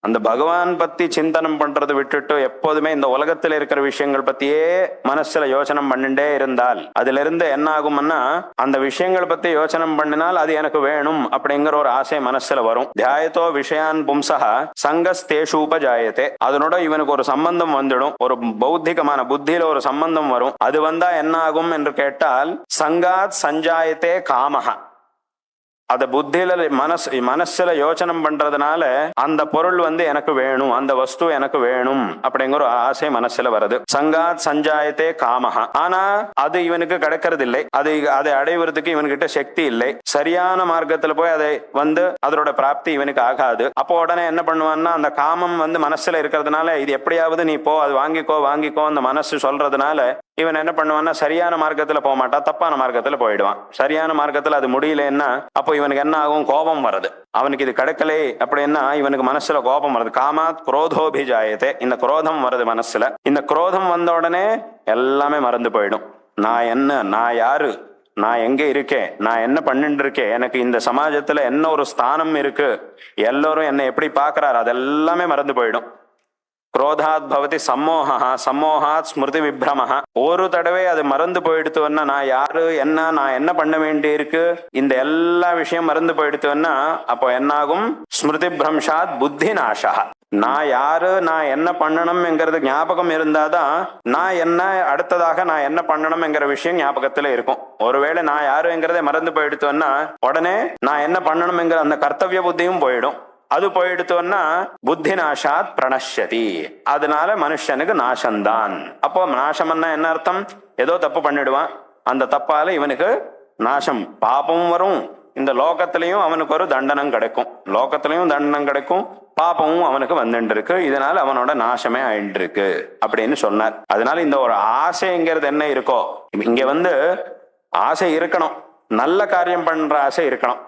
அந்த பகவான் பத்தி சிந்தனம் பண்றது விட்டுட்டு எப்போதுமே இந்த உலகத்தில் இருக்கிற விஷயங்கள் பத்தியே மனசுல யோசனை பண்ணிட்டே இருந்தால் அதுல இருந்து என்ன ஆகும்னா அந்த விஷயங்கள் பத்தி யோசனை பண்ணினால் அது எனக்கு வேணும் அப்படிங்கிற ஒரு ஆசை மனசுல வரும். தியாயத்தோ விஷயான் பும்சா சங்கஸ்தேஷூபஜாயத்தே. அதனோட இவனுக்கு ஒரு சம்பந்தம் வந்துடும், ஒரு பௌத்திகமான புத்தியில ஒரு சம்பந்தம் வரும். அது வந்தா என்ன ஆகும் என்று கேட்டால் சங்காத் சஞ்சாயத்தே காமஹ. அத புத்தியில மனசுல யோசனம் பண்றதுனால அந்த பொருள் எனக்கு வேணும், அந்த வஸ்து எனக்கு வேணும் அப்படிங்கிற ஒரு ஆசை மனசுல வருது. சங்காத் சஞ்சாயத்தே காமஹா. ஆனா அது இவனுக்கு கிடைக்கிறது இல்லை, அதை அடைவதற்கு இவன்கிட்ட சக்தி இல்லை. சரியான மார்க்கத்துல போய் அதை அதோட பிராப்தி இவனுக்கு ஆகாது. அப்போ உடனே என்ன பண்ணுவான்னா அந்த காமம் மனசுல இருக்கிறதுனால இது எப்படியாவது நீ போ, அது வாங்கிக்கோ அந்த மனசு சொல்றதுனால இவன் என்ன பண்ணுவான்னா சரியான மார்க்கத்துல போக மாட்டான், தப்பான மார்க்கத்துல போயிடுவான். சரியான மார்க்கத்துல அது முடியலன்னா அப்போ இவனுக்கு என்ன ஆகும், கோபம் வருது. அவனுக்கு இது கிடைக்கலே அப்படின்னா இவனுக்கு மனசுல கோபம் வருது. காமாத் குரோதோபிஜாயத்தே. இந்த குரோதம் வருது மனசுல. இந்த குரோதம் வந்த உடனே எல்லாமே மறந்து போயிடும். நான் என்ன, நான் யாரு, நான் எங்க இருக்கேன், நான் என்ன பண்ணிட்டு இருக்கேன், எனக்கு இந்த சமாஜத்துல என்ன ஒரு ஸ்தானம் இருக்கு, எல்லாரும் என்ன எப்படி பாக்குறாரு, அதெல்லாமே மறந்து போயிடும். குரோதாத் பவதி சம்மோகா, சம்மோகாத் ஸ்மிருதி விப்ரமஹா. ஒரு தடவை அது மறந்து போயிடுத்துன்னா நான் யாரு, என்ன, நான் என்ன பண்ண வேண்டி இருக்கு, இந்த எல்லா விஷயம் மறந்து போயிடுத்துன்னா அப்போ என்னாகும், ஸ்மிருதி பிரம்ஷாத் புத்தி நாசா. நான் யாரு, நான் என்ன பண்ணணும்ங்கிறது ஞாபகம் இருந்தாதான் நான் என்ன, அடுத்ததாக நான் என்ன பண்ணணும்ங்கிற விஷயம் ஞாபகத்துல இருக்கும். ஒருவேளை நான் யாருங்கிறதே மறந்து போயிடுத்தோன்னா உடனே நான் என்ன பண்ணணும்ங்கிற அந்த கர்த்தவிய புத்தியும் போயிடும். அது போயிடுத்தோன்னா புத்தி நாசாத் பிரணஷ்யதி. அதனால மனுஷனுக்கு நாசம்தான். அப்போ நாசம்னா என்ன அர்த்தம், ஏதோ தப்பு பண்ணிடுவான், அந்த தப்பால இவனுக்கு நாசம், பாபமும் வரும். இந்த லோகத்திலையும் அவனுக்கு ஒரு தண்டனம் கிடைக்கும், லோகத்திலையும் தண்டனம் கிடைக்கும், பாபமும் அவனுக்கு வந்துட்டு இருக்கு. இதனால அவனோட நாசமே ஆயிட்டு இருக்கு அப்படின்னு சொன்னார். அதனால இந்த ஒரு ஆசைங்கிறது என்ன இருக்கோ, இங்க ஆசை இருக்கணும், நல்ல காரியம் பண்ற ஆசை இருக்கணும்.